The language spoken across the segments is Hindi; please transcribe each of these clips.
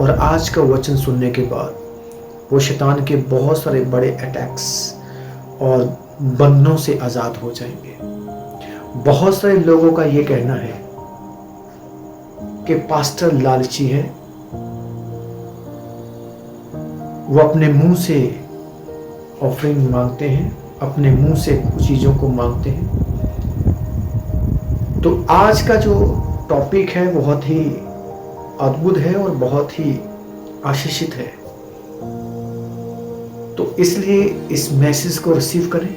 और आज का वचन सुनने के बाद वो शैतान के बहुत सारे बड़े अटैक्स और बंधनों से आज़ाद हो जाएंगे। बहुत सारे लोगों का ये कहना है कि पास्टर लालची है, वो अपने मुंह से ऑफरिंग मांगते हैं, अपने मुंह से कुछ चीज़ों को मांगते हैं। तो आज का जो टॉपिक है बहुत ही अद्भुत है और बहुत ही आशीषित है। तो इसलिए इस मैसेज को रिसीव करें,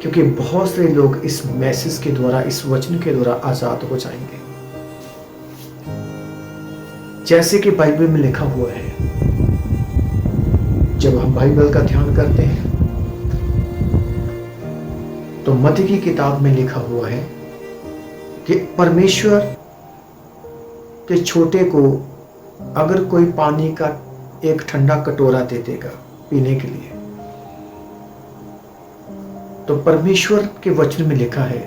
क्योंकि बहुत से लोग इस मैसेज के द्वारा, इस वचन के द्वारा आजाद हो जाएंगे। जैसे कि बाइबल में लिखा हुआ है, जब हम बाइबल का ध्यान करते हैं तो मत्ती की किताब में लिखा हुआ है कि परमेश्वर के छोटे को अगर कोई पानी का एक ठंडा कटोरा दे देगा पीने के लिए, तो परमेश्वर के वचन में लिखा है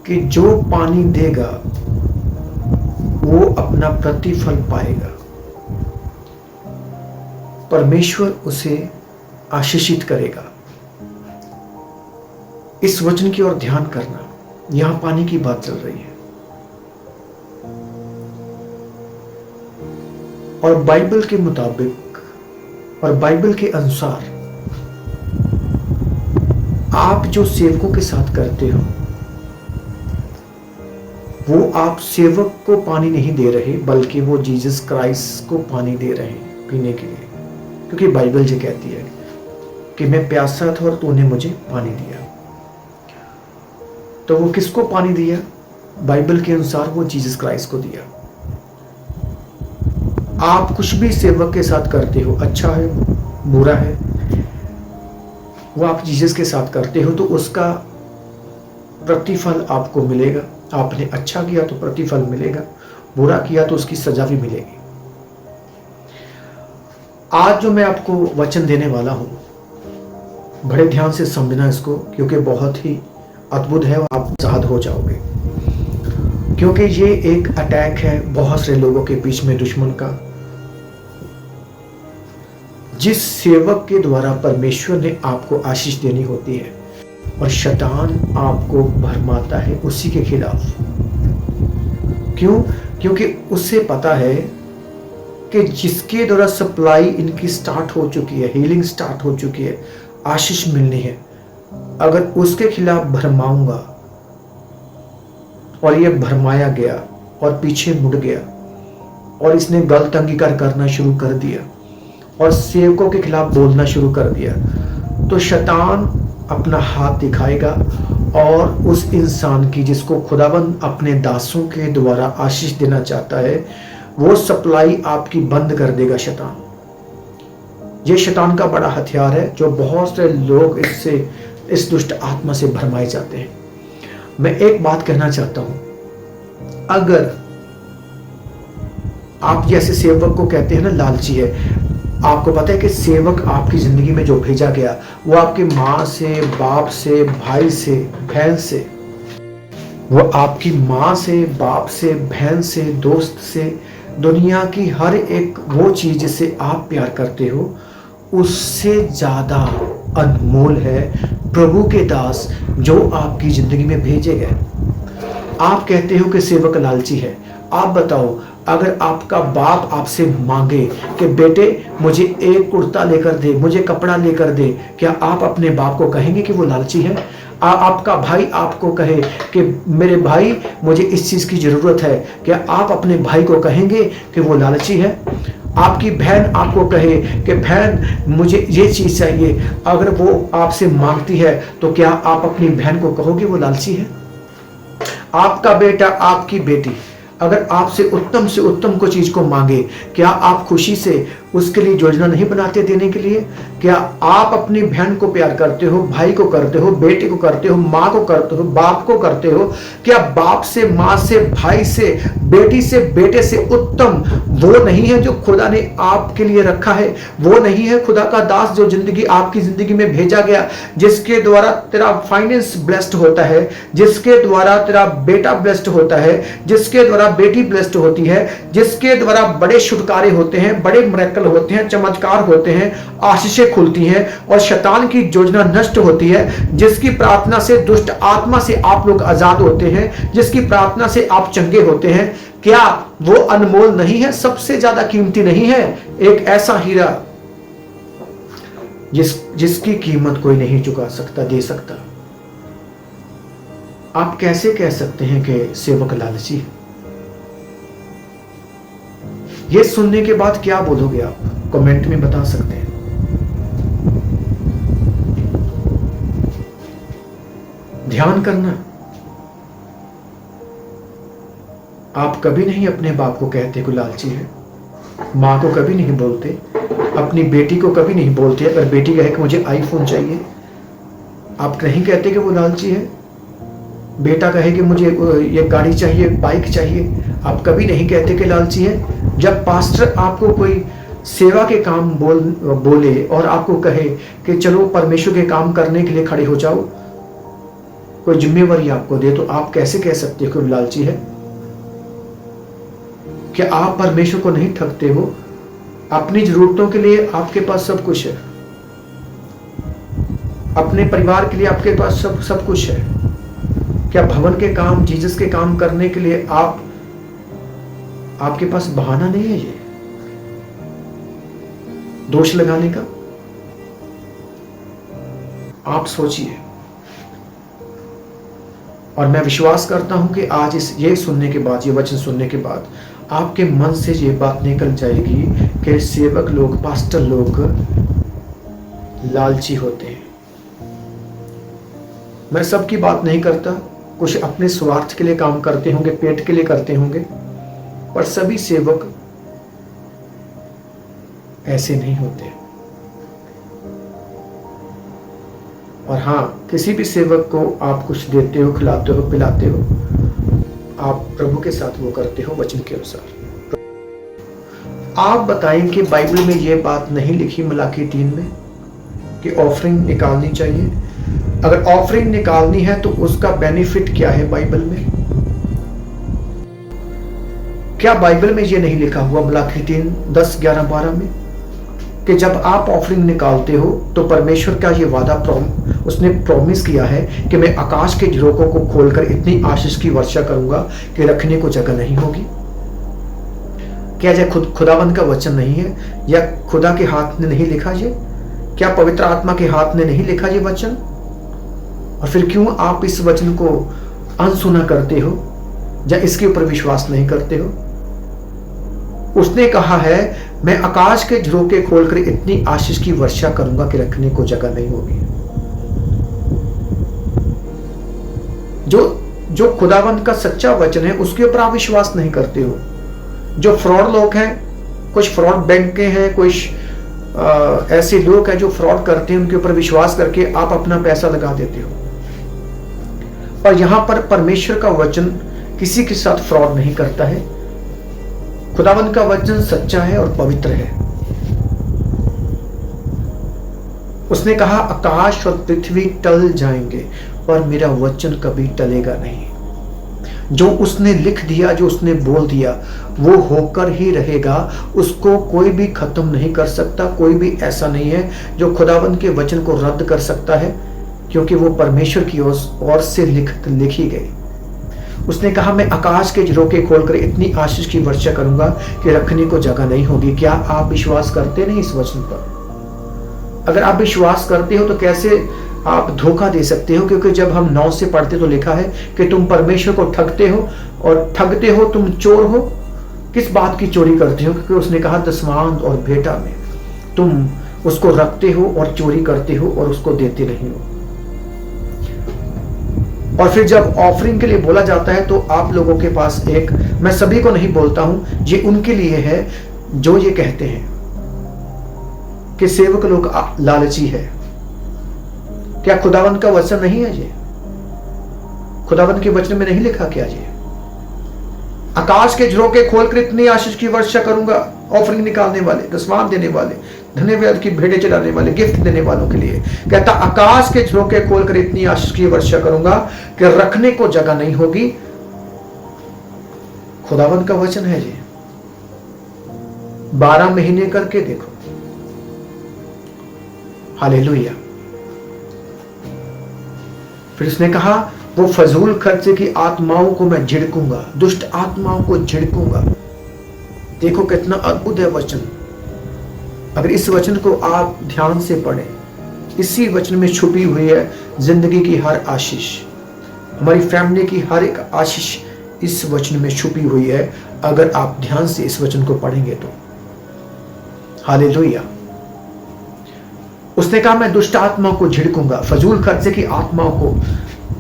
कि जो पानी देगा वो अपना प्रतिफल पाएगा। परमेश्वर उसे आशीषित करेगा। इस वचन की ओर ध्यान करना। यहां पानी की बात चल रही है और बाइबल के मुताबिक और बाइबल के अनुसार आप जो सेवकों के साथ करते हो, वो आप सेवक को पानी नहीं दे रहे, बल्कि वो जीसस क्राइस्ट को पानी दे रहे हैं पीने के लिए। क्योंकि बाइबल जो कहती है कि मैं प्यासा था और तूने मुझे पानी दिया। तो वो किसको पानी दिया? बाइबल के अनुसार वो जीसस क्राइस्ट को दिया। आप कुछ भी सेवक के साथ करते हो, अच्छा है बुरा है, वो आप जीसस के साथ करते हो तो उसका प्रतिफल आपको मिलेगा। आपने अच्छा किया तो प्रतिफल मिलेगा, बुरा किया तो उसकी सजा भी मिलेगी। आज जो मैं आपको वचन देने वाला हूं, बड़े ध्यान से समझना इसको, क्योंकि बहुत ही अद्भुत है और आप आजाद हो जाओगे। क्योंकि ये एक अटैक है बहुत से लोगों के बीच में दुश्मन का, जिस सेवक के द्वारा परमेश्वर ने आपको आशीष देनी होती है और शैतान आपको भरमाता है उसी के खिलाफ। क्यों? क्योंकि उससे पता है कि जिसके द्वारा सप्लाई इनकी स्टार्ट हो चुकी है, हीलिंग स्टार्ट हो चुकी है, आशीष मिलनी है, अगर उसके खिलाफ भरमाऊंगा और ये भरमाया गया और पीछे मुड़ गया और इसने गलत अंगीकार करना शुरू कर दिया और सेवकों के खिलाफ बोलना शुरू कर दिया, तो शैतान अपना हाथ दिखाएगा और उस इंसान की, जिसको खुदाबंद अपने दासों के द्वारा आशीष देना चाहता है, वो सप्लाई आपकी बंद कर देगा शैतान। ये शैतान का बड़ा हथियार है जो बहुत से लोग इससे, इस दुष्ट आत्मा से भरमाए जाते हैं। मैं एक बात कहना चाहता हूं, अगर आप जैसे सेवक को कहते हैं ना लालची है, आपको पता है कि सेवक आपकी जिंदगी में जो भेजा गया वो आपके माँ से, बाप से, भाई से, बहन से, वो आपकी माँ से, बाप से, बहन से, दोस्त से, दुनिया की हर एक वो चीज जिससे आप प्यार करते हो, उससे ज्यादा अनमोल है प्रभु के दास जो आपकी जिंदगी में भेजे गए। आप कहते हो कि सेवक लालची है। आप बताओ, अगर आपका बाप आपसे मांगे कि बेटे मुझे एक कुर्ता लेकर दे, मुझे कपड़ा लेकर दे, क्या आप अपने बाप को कहेंगे कि वो लालची है? आपका भाई आपको कहे कि मेरे भाई मुझे इस चीज की जरूरत है, क्या आप अपने भाई को कहेंगे कि वो लालची है? आपकी बहन आपको कहे कि बहन मुझे ये चीज चाहिए, अगर वो आपसे मांगती है तो क्या आप अपनी बहन को कहोगे वो लालची है? आपका बेटा, आपकी बेटी अगर आपसे उत्तम को चीज को मांगे, क्या आप खुशी से उसके लिए योजना नहीं बनाते देने के लिए? क्या आप अपनी बहन को प्यार करते हो, भाई को करते हो, बेटे को करते हो, माँ को करते हो, बाप को करते हो? क्या बाप से, माँ से, भाई से, बेटी से, बेटे से उत्तम वो नहीं है जो खुदा ने आपके लिए रखा है? वो नहीं है खुदा का दास जो जिंदगी आपकी जिंदगी में भेजा गया, जिसके द्वारा तेरा फाइनेंस ब्लेस्ड होता है, जिसके द्वारा तेरा बेटा ब्लेस्ड होता है, जिसके द्वारा बेटी ब्लेस्ड होती है, जिसके द्वारा बड़े शुभ कार्य होते हैं, बड़े मिरेकल होते हैं, चमत्कार होते हैं, आशीषें खुलती हैं और शैतान की योजना नष्ट होती है, जिसकी प्रार्थना से, दुष्ट आत्मा से आप लोग आजाद होते हैं, जिसकी प्रार्थना से आप चंगे होते हैं? क्या वो अनमोल नहीं है? सबसे ज्यादा कीमती नहीं है? एक ऐसा हीरा जिसकी कीमत कोई नहीं चुका सकता, दे सकता। आप कैसे कह सकते हैं कि सेवक लालची है? ये सुनने के बाद क्या बोलोगे आप? कमेंट में बता सकते हैं। ध्यान करना, आप कभी नहीं अपने बाप को कहते को लालची है, माँ को कभी नहीं बोलते, अपनी बेटी को कभी नहीं बोलते। अगर बेटी कहे कि मुझे आईफोन चाहिए, आप नहीं कहते कि वो लालची है। बेटा कहे कि मुझे ये गाड़ी चाहिए, बाइक चाहिए, आप कभी नहीं कहते कि लालची है। जब पास्टर आपको कोई सेवा के काम बोले और आपको कहे कि चलो परमेश्वर के काम करने के लिए खड़े हो जाओ, कोई जिम्मेवारी आपको दे, तो आप कैसे कह सकते हो कि लालची है? क्या आप परमेश्वर को नहीं ठगते हो? अपनी जरूरतों के लिए आपके पास सब कुछ है, अपने परिवार के लिए आपके पास सब कुछ है। क्या भवन के काम, जीसस के काम करने के लिए आपके पास बहाना नहीं है ये दोष लगाने का? आप सोचिए। और मैं विश्वास करता हूं कि आज ये सुनने के बाद, ये वचन सुनने के बाद आपके मन से ये बात निकल जाएगी कि सेवक लोग, पास्टर लोग लालची होते हैं। मैं सबकी बात नहीं करता, कुछ अपने स्वार्थ के लिए काम करते होंगे, पेट के लिए करते होंगे, पर सभी सेवक ऐसे नहीं होते। और हाँ, किसी भी सेवक को आप कुछ देते हो, खिलाते हो, पिलाते हो, आप प्रभु के साथ वो करते हो वचन के अनुसार। आप बताएं कि बाइबल में ये बात नहीं लिखी मलाकी 3 में कि ऑफरिंग निकालनी चाहिए? अगर ऑफरिंग निकालनी है तो उसका बेनिफिट क्या है बाइबल में? क्या बाइबल में ये नहीं लिखा हुआ मलाकी 3, 10, 11, 12 में कि जब आप ऑफरिंग निकालते हो तो परमेश्वर का ये वादा, उसने प्रॉमिस किया है कि मैं आकाश के झरोकों को खोलकर इतनी आशीष की वर्षा करूंगा कि रखने को जगह नहीं होगी? क्या ये खुदावंद का वचन नहीं है? या खुदा के हाथ ने नहीं लिखा ये? क्या पवित्र आत्मा के हाथ ने नहीं लिखा ये वचन? और फिर क्यों आप इस वचन को अनसुना करते हो या इसके ऊपर विश्वास नहीं करते हो? उसने कहा है, मैं आकाश के झरोखे खोलकर इतनी आशीष की वर्षा करूंगा कि रखने को जगह नहीं होगी। जो खुदावंत का सच्चा वचन है उसके ऊपर आप विश्वास नहीं करते हो। जो फ्रॉड लोग हैं, कुछ फ्रॉड बैंक के हैं, कुछ ऐसे लोग हैं जो फ्रॉड करते हैं, उनके ऊपर विश्वास करके आप अपना पैसा लगा देते हो। और यहां पर परमेश्वर का वचन किसी के साथ फ्रॉड नहीं करता है। खुदावंत का वचन सच्चा है और पवित्र है। उसने कहा, आकाश और पृथ्वी टल जाएंगे पर मेरा वचन कभी टलेगा नहीं। जो उसने लिख दिया, जो उसने बोल दिया, वो होकर ही रहेगा। उसको कोई भी खत्म नहीं कर सकता। कोई भी ऐसा नहीं है जो खुदावंत के वचन को रद्द कर सकता है, क्योंकि वो परमेश्वर की ओर से लिखी गई। उसने कहा, मैं आकाश के झरोखे खोलकर इतनी आशीष की वर्षा करूंगा कि रखने को जगह नहीं होगी। क्या आप विश्वास करते नहीं इस वचन पर? अगर आप विश्वास करते हो तो कैसे आप धोखा दे सकते हो? क्योंकि जब हम 9 से पढ़ते तो लिखा है कि तुम परमेश्वर को ठगते हो, और ठगते हो, तुम चोर हो। किस बात की चोरी करते हो? क्योंकि उसने कहा, दसमांत और भेंटा में तुम उसको रखते हो और चोरी करते हो और उसको देते नहीं हो। और फिर जब ऑफरिंग के लिए बोला जाता है तो आप लोगों के पास एक, मैं सभी को नहीं बोलता हूं, ये उनके लिए है जो ये कहते हैं कि सेवक लोग लालची है? क्या खुदावन का वचन नहीं है ये? खुदावन के वचन में नहीं लिखा क्या ये? आकाश के झरोखे खोलकर इतनी आशीष की वर्षा करूंगा, ऑफरिंग निकालने वाले, दसवां देने वाले, धन्यवाद की भेंटें चढ़ाने वाले, गिफ्ट देने वालों के लिए। कहता आकाश के झरोखे खोलकर इतनी आशीष की वर्षा करूंगा कि रखने को जगह नहीं होगी। खुदावन का वचन है ये। 12 महीने करके देखो। हालेलुया। फिर उसने कहा वो फजूल खर्चे की आत्माओं को मैं झिड़कूंगा, दुष्ट आत्माओं को झिड़कूंगा। देखो कितना अद्भुत है वचन। अगर इस वचन को आप ध्यान से पढ़ें, इसी वचन में छुपी हुई है जिंदगी की हर आशीष, हमारी फैमिली की हर एक आशीष इस वचन में छुपी हुई है, अगर आप ध्यान से इस वचन को पढ़ेंगे तो। हालेलुया। उसने कहा मैं दुष्ट आत्माओं को झिड़कूंगा, फजूल खर्चे की आत्माओं को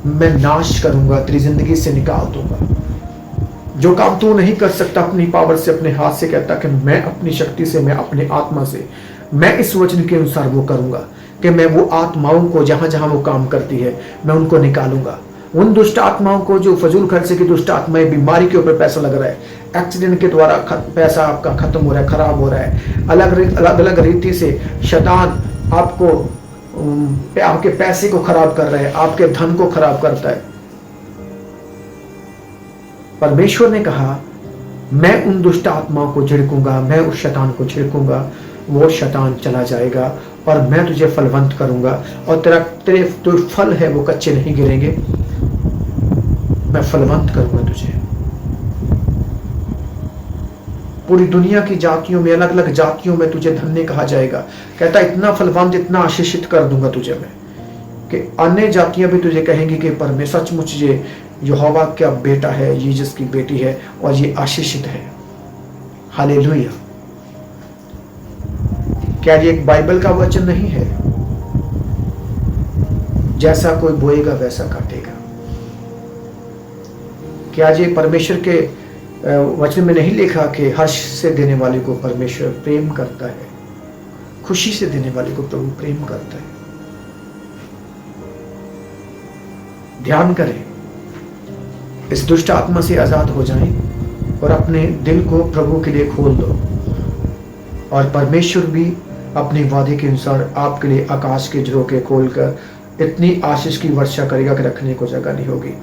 मैं नाश करूंगा, तेरी जिंदगी से निकाल दूंगा। जो काम तू नहीं कर सकता अपनी पावर से, अपने हाथ से, कहता कि मैं अपनी शक्ति से, मैं अपने आत्मा से, मैं इस वचन के अनुसार वो करूंगा कि मैं वो आत्माओं को जहां जहां वो काम करती है मैं उनको निकालूंगा। उन दुष्ट आत्माओं को जो फजूल खर्चे की दुष्ट आत्माएं, बीमारी के ऊपर पैसा लग रहा है, एक्सीडेंट के द्वारा पैसा आपका खत्म हो रहा है, खराब हो रहा है, अलग अलग रीति से शैतान आपको आपके पैसे को खराब कर रहा है, आपके धन को खराब करता है। परमेश्वर ने कहा मैं उन दुष्ट आत्माओं को झिड़कूंगा, मैं उस शैतान को झिड़कूंगा, वो शैतान चला जाएगा और मैं तुझे फलवंत करूंगा और तेरे जो फल है वो कच्चे नहीं गिरेंगे, मैं फलवंत करूंगा तुझे। पूरी दुनिया की जातियों में, अलग अलग जातियों में तुझे धन्य कहा जाएगा। कहता इतना फलवंत, इतना आशीषित कर दूंगा तुझे मैं कि अन्य जातियां भी तुझे कहेंगी कि परमेश्वर सचमुच ये यहोवा का बेटा है, यीशु की बेटी है और ये आशीषित है। हालेलुया। क्या ये एक बाइबल का वचन नहीं है? जैसा कोई बोएगा वैसा काटेगा। क्या ये परमेश्वर के वचन में नहीं लिखा कि हर्ष से देने वाले को परमेश्वर प्रेम करता है, खुशी से देने वाले को प्रभु प्रेम करता है? ध्यान करें, इस दुष्ट आत्मा से आजाद हो जाएं और अपने दिल को प्रभु के लिए खोल दो और परमेश्वर भी अपने वादे के अनुसार आपके लिए आकाश के झरोखे खोलकर इतनी आशीष की वर्षा करेगा कि रखने को जगह नहीं होगी।